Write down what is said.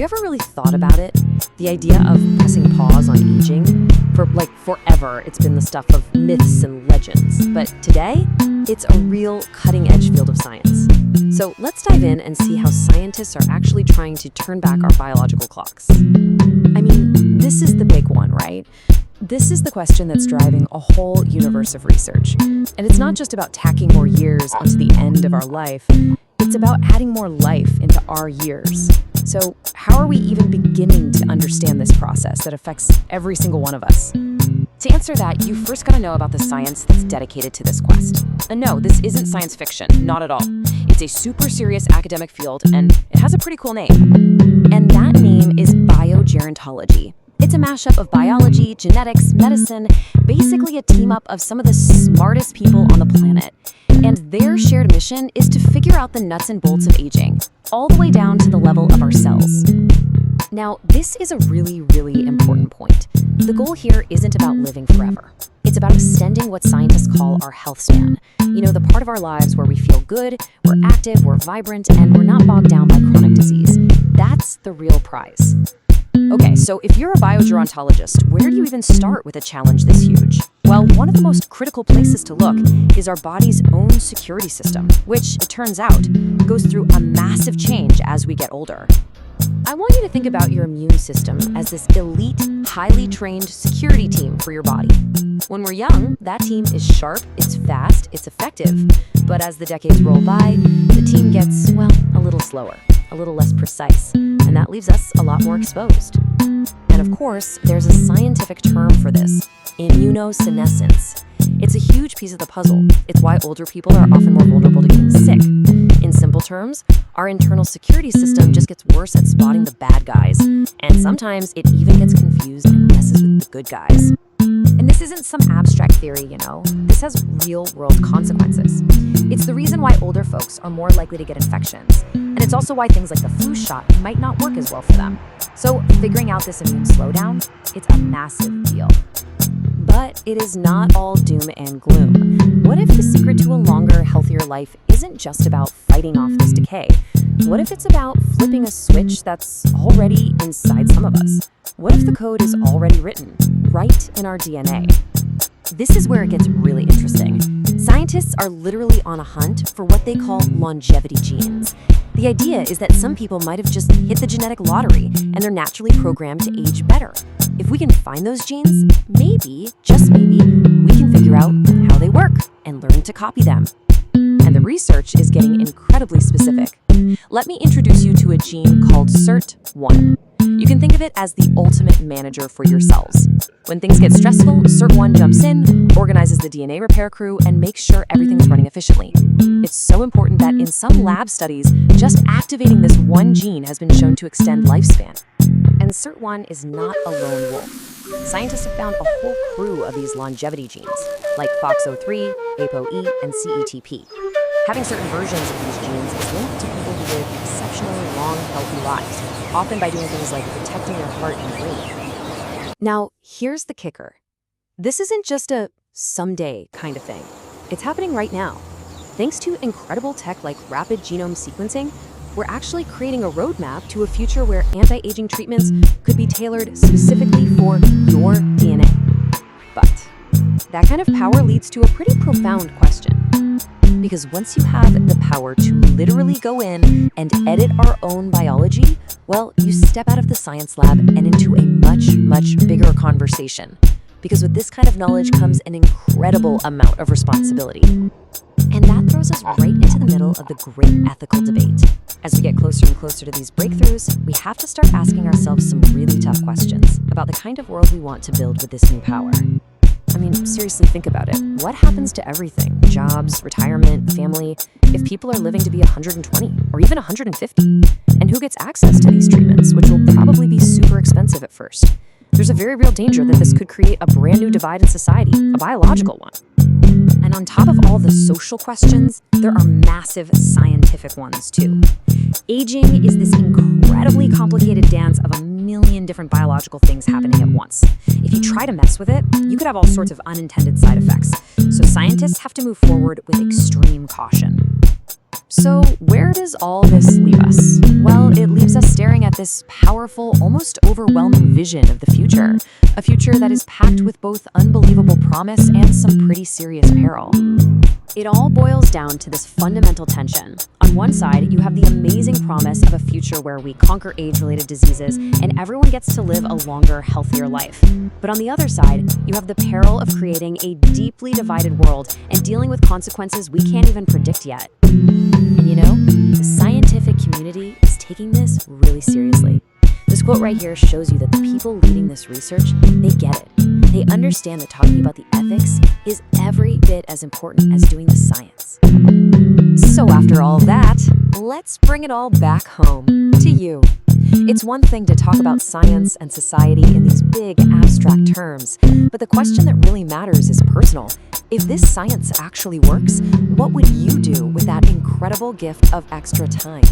you ever really thought about it? The idea of pressing pause on aging? For forever, it's been the stuff of myths and legends. But today, it's a real cutting-edge field of science. So let's dive in and see how scientists are actually trying to turn back our biological clocks. I mean, this is the big one, right? This is the question that's driving a whole universe of research. And it's not just about tacking more years onto the end of our life. It's about adding more life into our years. So how are we even beginning to understand this process that affects every single one of us? To answer that, you first gotta know about the science that's dedicated to this quest. And no, this isn't science fiction, not at all. It's a super serious academic field, and it has a pretty cool name. And that name is biogerontology. It's a mashup of biology, genetics, medicine, basically a team-up of some of the smartest people on the planet. And their shared mission is to figure out the nuts and bolts of aging, all the way down to the level of our cells. Now, this is a really, really important point. The goal here isn't about living forever. It's about extending what scientists call our health span. You know, the part of our lives where we feel good, we're active, we're vibrant, and we're not bogged down by chronic disease. That's the real prize. Okay, so if you're a biogerontologist, where do you even start with a challenge this huge? Well, one of the most critical places to look is our body's own security system, which, it turns out, goes through a massive change as we get older. I want you to think about your immune system as this elite, highly trained security team for your body. When we're young, that team is sharp, it's fast, it's effective. But as the decades roll by, the team gets, well, a little slower, a little less precise, and that leaves us a lot more exposed. And of course, there's a scientific term for this: immunosenescence. It's a huge piece of the puzzle. It's why older people are often more vulnerable to getting sick. In simple terms, our internal security system just gets worse at spotting the bad guys, and sometimes it even gets confused and messes with the good guys. And this isn't some abstract theory, you know. This has real-world consequences. It's the reason why older folks are more likely to get infections, and it's also why things like the flu shot might not work as well for them. So figuring out this immune slowdown, it's a massive deal. But it is not all doom and gloom. What if the secret to a longer, healthier life isn't just about fighting off this decay? What if it's about flipping a switch that's already inside some of us? What if the code is already written, right in our DNA? This is where it gets really interesting. Scientists are literally on a hunt for what they call longevity genes. The idea is that some people might have just hit the genetic lottery and they're naturally programmed to age better. If we can find those genes, maybe, just maybe, we can figure out how they work and learn to copy them. And the research is getting incredibly specific. Let me introduce you to a gene called SIRT1. You can think of it as the ultimate manager for your cells. When things get stressful, SIRT1 jumps in, organizes the DNA repair crew, and makes sure everything's running efficiently. It's so important that in some lab studies, just activating this one gene has been shown to extend lifespan. And SIRT1 is not a lone wolf. Scientists have found a whole crew of these longevity genes, like FOXO3, ApoE, and CETP. Having certain versions of these genes is linked to people who live exceptionally long, healthy lives, often by doing things like protecting their heart and brain. Now, here's the kicker. This isn't just a someday kind of thing. It's happening right now. Thanks to incredible tech like rapid genome sequencing, we're actually creating a roadmap to a future where anti-aging treatments could be tailored specifically for your DNA. But that kind of power leads to a pretty profound question. Because once you have the power to literally go in and edit our own biology, well, you step out of the science lab and into a much, much bigger conversation. Because with this kind of knowledge comes an incredible amount of responsibility. And that throws us right into the middle of the great ethical debate. As we get closer and closer to these breakthroughs, we have to start asking ourselves some really tough questions about the kind of world we want to build with this new power. I mean, seriously, think about it. What happens to everything? Jobs, retirement, family, if people are living to be 120 or even 150? And who gets access to these treatments, which will probably be super expensive at first? There's a very real danger that this could create a brand new divide in society, a biological one. And on top of all the social questions, there are massive scientific ones too. Aging is this incredibly complicated dance of a million different biological things happening at once. If you try to mess with it, you could have all sorts of unintended side effects. So scientists have to move forward with extreme caution. So where does all this leave us? Well, it leaves us staring at this powerful, almost overwhelming vision of the future. A future that is packed with both unbelievable promise and some pretty serious peril. It all boils down to this fundamental tension. On one side, you have the amazing promise of a future where we conquer age-related diseases and everyone gets to live a longer, healthier life. But on the other side, you have the peril of creating a deeply divided world and dealing with consequences we can't even predict yet. And you know, the scientific community is taking this really seriously. This quote right here shows you that the people leading this research, they get it. They understand that talking about the ethics is every bit as important as doing the science. So after all that, let's bring it all back home to you. It's one thing to talk about science and society in these big abstract terms, but the question that really matters is personal. If this science actually works, what would you do with that incredible gift of extra time?